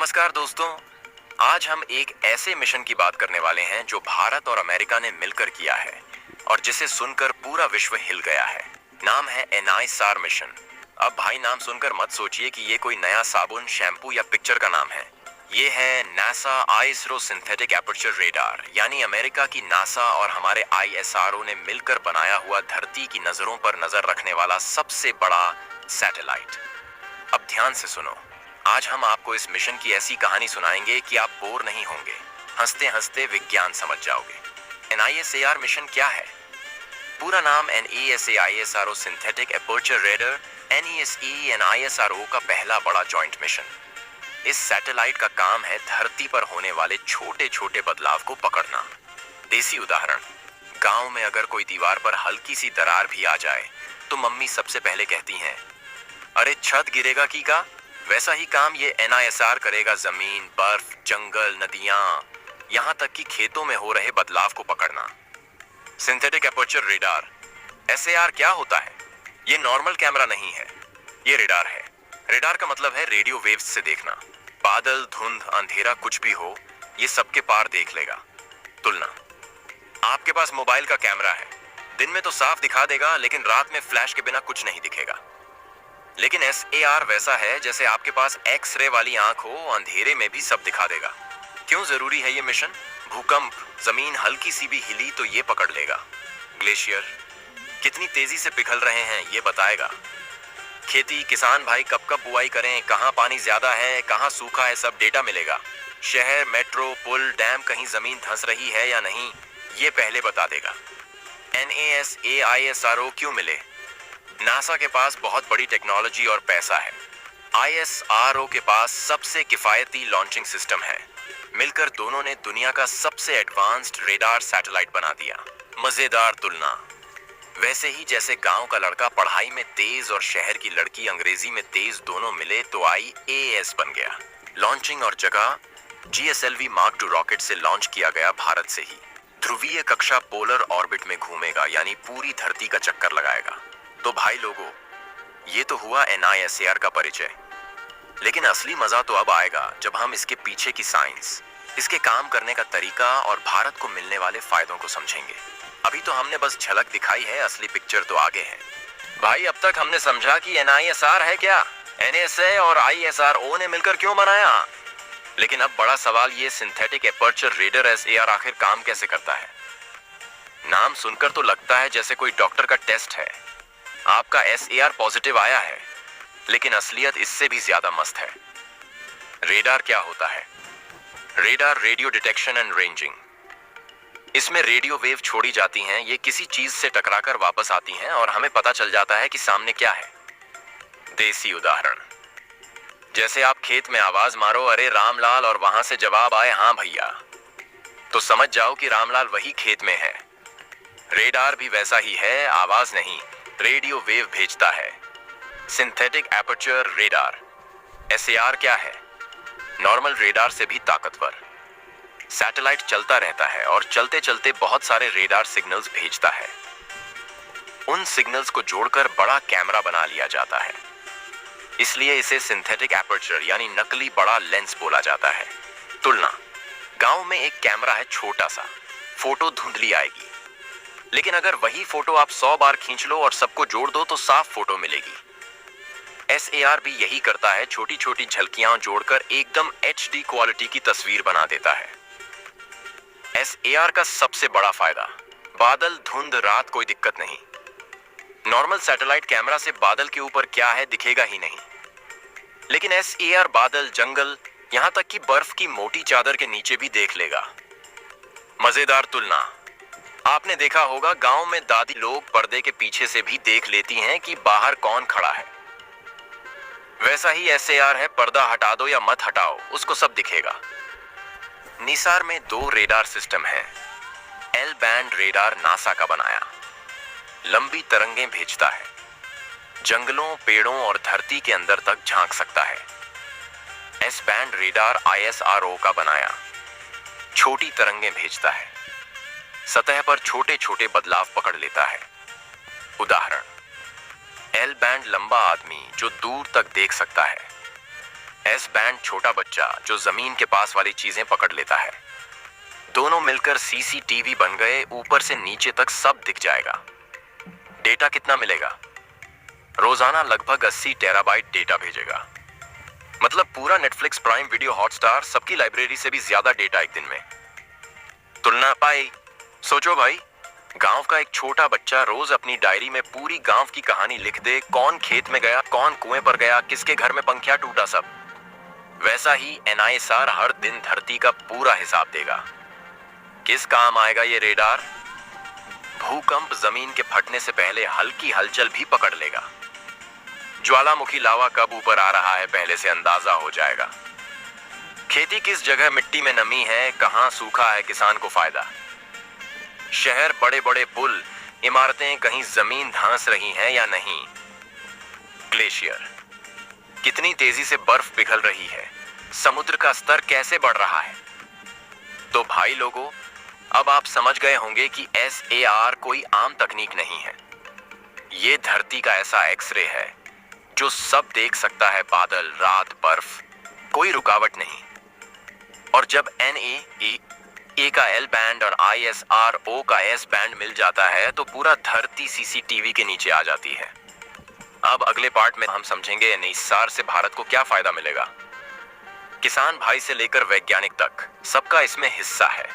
नमस्कार दोस्तों। आज हम एक ऐसे मिशन की बात करने वाले हैं जो भारत और अमेरिका ने मिलकर किया है और जिसे सुनकर पूरा विश्व हिल गया है। नाम है NISAR मिशन। अब भाई नाम सुनकर मत सोचिए कि ये कोई नया साबुन, शैम्पू या पिक्चर का नाम है। ये है NASA ISRO synthetic aperture radar, यानी अमेरिका की नासा और हमारे ISRO ने मिलकर बनाया हुआ धरती की नजरों पर नजर रखने वाला सबसे बड़ा सैटेलाइट। अब ध्यान से सुनो। आज हम आपको इस मिशन की ऐसी कहानी सुनाएंगे कि आप बोर नहीं होंगे, हंसते हंसते विज्ञान समझ जाओगे। NISAR मिशन क्या है? पूरा नाम NASA ISRO synthetic aperture radar, NESE ISRO का पहला बड़ा जॉइंट मिशन। इस सैटेलाइट का काम है धरती पर होने वाले छोटे छोटे बदलाव को पकड़ना। देसी उदाहरण, गांव में अगर कोई दीवार पर हल्की सी दरार भी आ जाए तो मम्मी सबसे पहले कहती हैं, अरे छत गिरेगा की का। वैसा ही काम ये NISR करेगा जमीन, बर्फ, जंगल, नदियां, यहां तक कि खेतों में हो रहे बदलाव को पकड़ना। सिंथेटिक एपर्चर रेडार SAR क्या होता है? ये नॉर्मल कैमरा नहीं है, ये रेडार है। रेडार का मतलब है रेडियो वेव्स से देखना। बादल, धुंध, अंधेरा कुछ भी हो, ये सबके पार देख लेगा। तुलना, आपके पास मोबाइल का कैमरा है, दिन में तो साफ दिखा देगा लेकिन रात में फ्लैश के बिना कुछ नहीं दिखेगा। लेकिन SAR वैसा है जैसे आपके पास एक्स-रे वाली आंख हो, अंधेरे में भी सब दिखा देगा। क्यों जरूरी है ये मिशन? भूकंप, जमीन हल्की सी भी हिली तो ये पकड़ लेगा। ग्लेशियर कितनी तेजी से पिघल रहे हैं ये बताएगा। खेती, किसान भाई कब कब बुआई करें, कहाँ पानी ज्यादा है, कहाँ सूखा है, सब डेटा मिलेगा। शहर, मेट्रो, पुल, डैम, कहीं जमीन धंस रही है या नहीं, ये पहले बता देगा। NASA ISRO क्यों मिले? नासा के पास बहुत बड़ी टेक्नोलॉजी और पैसा है। ISRO के पास सबसे किफायती लॉन्चिंग सिस्टम है। मिलकर दोनों ने दुनिया का सबसे एडवांस्ड रेडार सैटेलाइट बना दिया। मजेदार तुलना, वैसे ही जैसे गांव का लड़का पढ़ाई में तेज और शहर की लड़की अंग्रेजी में तेज दोनों मिले तो IAS बन गया। लॉन्चिंग और जगह, GSLV Mark II रॉकेट से लॉन्च किया गया भारत से ही। ध्रुवीय कक्षा पोलर ऑर्बिट में घूमेगा, यानी पूरी धरती का चक्कर लगाएगा। तो भाई लोगों, ये तो हुआ NISAR का परिचय। लेकिन असली मजा तो अब आएगा जब हम इसके पीछे की साइंस, इसके काम करने का तरीका और भारत को मिलने वाले फायदों को समझेंगे। अभी तो हमने बस झलक दिखाई है, असली पिक्चर तो आगे है। भाई अब तक हमने समझा कि NISR है क्या, NASA और ISRO ने मिलकर क्यों बनाया। लेकिन अब बड़ा सवाल, ये सिंथेटिक एपर्चर रेडार SAR आखिर काम कैसे करता है? नाम सुनकर तो लगता है जैसे कोई डॉक्टर का टेस्ट है। आपका SAR पॉजिटिव आया है, लेकिन असलियत इससे भी ज्यादा मस्त है। रेडार क्या होता है? Radar radio detection and ranging. इसमें रेडियो वेव छोड़ी जाती हैं, ये किसी चीज से टकराकर वापस आती हैं और हमें पता चल जाता है कि सामने क्या है। देसी उदाहरण, जैसे आप खेत में आवाज मारो, अरे रामलाल, और वहां से जवाब आए हाँ भैया, तो समझ जाओ कि रामलाल वही खेत में है। रेडार भी वैसा ही है, आवाज नहीं, रेडियो वेव भेजता है। सिंथेटिक एपर्चर रेडार SAR क्या है? नॉर्मल रेडार से भी ताकतवर। सैटेलाइट चलता रहता है और चलते चलते बहुत सारे रेडार सिग्नल्स भेजता है। उन सिग्नल्स को जोड़कर बड़ा कैमरा बना लिया जाता है, इसलिए इसे सिंथेटिक एपर्चर यानी नकली बड़ा लेंस बोला जाता है। तुलना, गांव में एक कैमरा है छोटा सा, फोटो धुंधली आएगी, लेकिन अगर वही फोटो आप 100 बार खींच लो और सबको जोड़ दो तो साफ फोटो मिलेगी। SAR भी यही करता है, छोटी छोटी झलकियां जोड़कर एकदम HD क्वालिटी की तस्वीर बना देता है। SAR का सबसे बड़ा फायदा, बादल, धुंध, रात कोई दिक्कत नहीं। नॉर्मल सैटेलाइट कैमरा से बादल के ऊपर क्या है दिखेगा ही नहीं, लेकिन SAR बादल, जंगल, यहां तक कि बर्फ की मोटी चादर के नीचे भी देख लेगा। मजेदार तुलना, आपने देखा होगा गांव में दादी लोग पर्दे के पीछे से भी देख लेती हैं कि बाहर कौन खड़ा है। वैसा ही SAR है, पर्दा हटा दो या मत हटाओ, उसको सब दिखेगा। निसार में 2 रेडार सिस्टम हैं। L बैंड रेडार नासा का बनाया, लंबी तरंगें भेजता है, जंगलों, पेड़ों और धरती के अंदर तक झांक सकता है। S बैंड रेडार ISRO का बनाया, छोटी तरंगें भेजता है, सतह पर छोटे छोटे बदलाव पकड़ लेता है। उदाहरण, L बैंड लंबा आदमी जो दूर तक देख सकता है। एस बैंड छोटा बच्चा जो जमीन के पास वाली चीजें पकड़ लेता है। दोनों मिलकर सीसीटीवी बन गए, ऊपर से नीचे तक सब दिख जाएगा। डेटा कितना मिलेगा? रोजाना लगभग 80 टेराबाइट डेटा भेजेगा। मतलब पूरा नेटफ्लिक्स, प्राइम वीडियो, हॉटस्टार, सबकी लाइब्रेरी से भी ज्यादा डेटा एक दिन में। तुलना पाई। सोचो भाई, गांव का एक छोटा बच्चा रोज अपनी डायरी में पूरी गांव की कहानी लिख दे, कौन खेत में गया, कौन कुएं पर गया, किसके घर में पंखिया टूटा, सब। वैसा ही एनआईएसआर हर दिन धरती का पूरा हिसाब देगा। किस काम आएगा ये रेडार? भूकंप, जमीन के फटने से पहले हल्की हलचल भी पकड़ लेगा। ज्वालामुखी लावा कब ऊपर आ रहा है पहले से अंदाजा हो जाएगा। खेती किस जगह मिट्टी में नमी है, कहां सूखा है, किसान को फायदा। शहर, बड़े बड़े पुल, इमारतें कहीं जमीन धंस रही हैं या नहीं। ग्लेशियर, कितनी तेजी से बर्फ पिघल रही है, समुद्र का स्तर कैसे बढ़ रहा है। तो भाई लोगों, अब आप समझ गए होंगे कि SAR कोई आम तकनीक नहीं है। ये धरती का ऐसा एक्सरे है जो सब देख सकता है, बादल, रात, बर्फ, कोई रुकावट नहीं। और जब NAE का L बैंड और ISRO का S बैंड मिल जाता है तो पूरा धरती CCTV के नीचे आ जाती है। अब अगले पार्ट में हम समझेंगे एनआईएसआर से भारत को क्या फायदा मिलेगा। किसान भाई से लेकर वैज्ञानिक तक सबका इसमें हिस्सा है।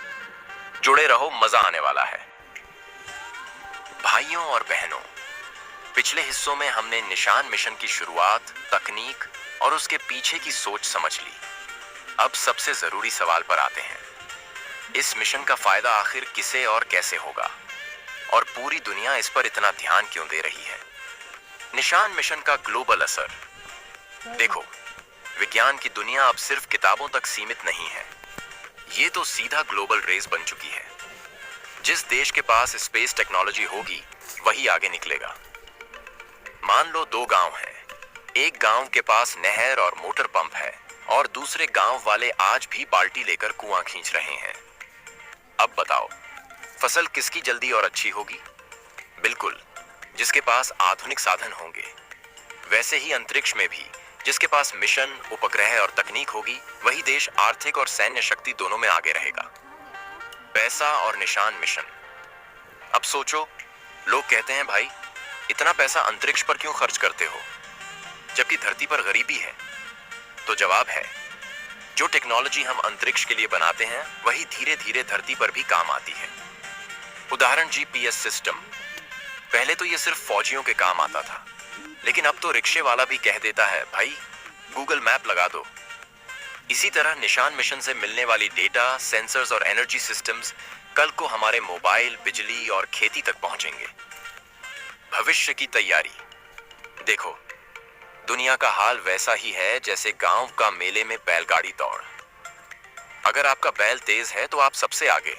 जुड़े रहो, मजा आने वाला है। भाइयों और बहनों, पिछले हिस्सों में हमने निशान मिशन की शुरुआत, तकनीक और उसके पीछे की सोच समझ ली। अब सबसे जरूरी सवाल पर आते हैं। इस मिशन का फायदा आखिर किसे और कैसे होगा, और पूरी दुनिया इस पर इतना ध्यान क्यों दे रही है? निशान मिशन का ग्लोबल असर। देखो, विज्ञान की दुनिया अब सिर्फ किताबों तक सीमित नहीं है। ये तो सीधा ग्लोबल रेस बन चुकी है। जिस देश के पास स्पेस टेक्नोलॉजी होगी वही आगे निकलेगा। मान लो 2 गांव हैं। एक गांव के पास नहर और मोटर पंप है और दूसरे गांव वाले आज भी बाल्टी लेकर कुआं खींच रहे हैं। अब बताओ, फसल किसकी जल्दी और अच्छी होगी? बिल्कुल, जिसके पास आधुनिक साधन होंगे। वैसे ही अंतरिक्ष में भी जिसके पास मिशन, उपग्रह और तकनीक होगी, वही देश आर्थिक और सैन्य शक्ति दोनों में आगे रहेगा। पैसा और निशान मिशन। अब सोचो, लोग कहते हैं भाई इतना पैसा अंतरिक्ष पर क्यों खर्च करते हो जबकि धरती पर गरीबी है? तो जवाब है, जो टेक्नोलॉजी हम अंतरिक्ष के लिए बनाते हैं वही धीरे धीरे धरती पर भी काम आती है। उदाहरण GPS सिस्टम। पहले तो ये सिर्फ फौजियों के काम आता था, लेकिन अब तो रिक्शे वाला भी कह देता है भाई गूगल मैप लगा दो। इसी तरह निशान मिशन से मिलने वाली डेटा, सेंसर्स और एनर्जी सिस्टम्स कल को हमारे मोबाइल, बिजली और खेती तक पहुंचेंगे। भविष्य की तैयारी। देखो, दुनिया का हाल वैसा ही है जैसे गांव का मेले में बैलगाड़ी दौड़। अगर आपका बैल तेज है तो आप सबसे आगे,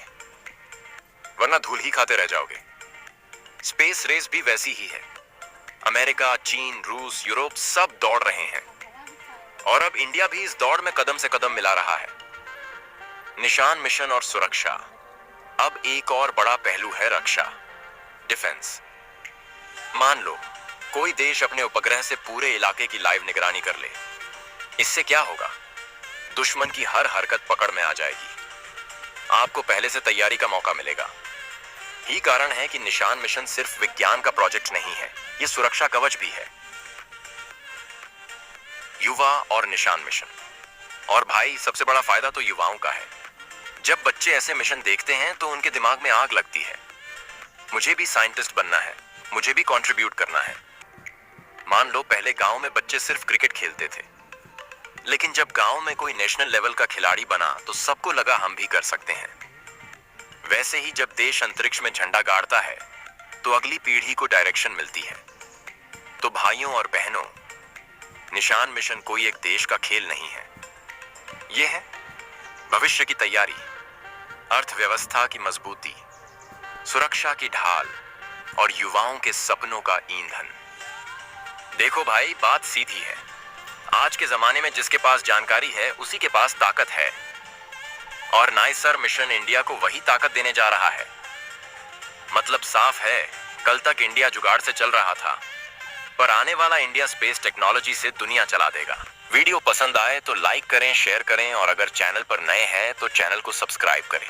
वरना धूल ही खाते रह जाओगे। स्पेस रेस भी वैसी ही है। अमेरिका, चीन, रूस, यूरोप सब दौड़ रहे हैं और अब इंडिया भी इस दौड़ में कदम से कदम मिला रहा है। निशान मिशन और सुरक्षा। अब एक और बड़ा पहलू है रक्षा, डिफेंस। मान लो कोई देश अपने उपग्रह से पूरे इलाके की लाइव निगरानी कर ले। इससे क्या होगा? दुश्मन की हर हरकत पकड़ में आ जाएगी। आपको पहले से तैयारी का मौका मिलेगा। यही कारण है कि निशान मिशन सिर्फ विज्ञान का प्रोजेक्ट नहीं है, ये सुरक्षा कवच भी है। युवा और निशान मिशन। और भाई सबसे बड़ा फायदा तो युवाओं का है। जब बच्चे ऐसे मिशन देखते हैं तो उनके दिमाग में आग लगती है, मुझे भी साइंटिस्ट बनना है, मुझे भी कंट्रीब्यूट करना है। मान लो पहले गांव में बच्चे सिर्फ क्रिकेट खेलते थे, लेकिन जब गांव में कोई नेशनल लेवल का खिलाड़ी बना तो सबको लगा हम भी कर सकते हैं। वैसे ही जब देश अंतरिक्ष में झंडा गाड़ता है तो अगली पीढ़ी को डायरेक्शन मिलती है। तो भाइयों और बहनों, निशान मिशन कोई एक देश का खेल नहीं है, यह है भविष्य की तैयारी, अर्थव्यवस्था की मजबूती, सुरक्षा की ढाल और युवाओं के सपनों का ईंधन। देखो भाई, बात सीधी है। आज के जमाने में जिसके पास जानकारी है उसी के पास ताकत है, और नाइसर मिशन इंडिया को वही ताकत देने जा रहा है। मतलब साफ है, कल तक इंडिया जुगाड़ से चल रहा था, पर आने वाला इंडिया स्पेस टेक्नोलॉजी से दुनिया चला देगा। वीडियो पसंद आए तो लाइक करें, शेयर करें और अगर चैनल पर नए हैं तो चैनल को सब्सक्राइब करें।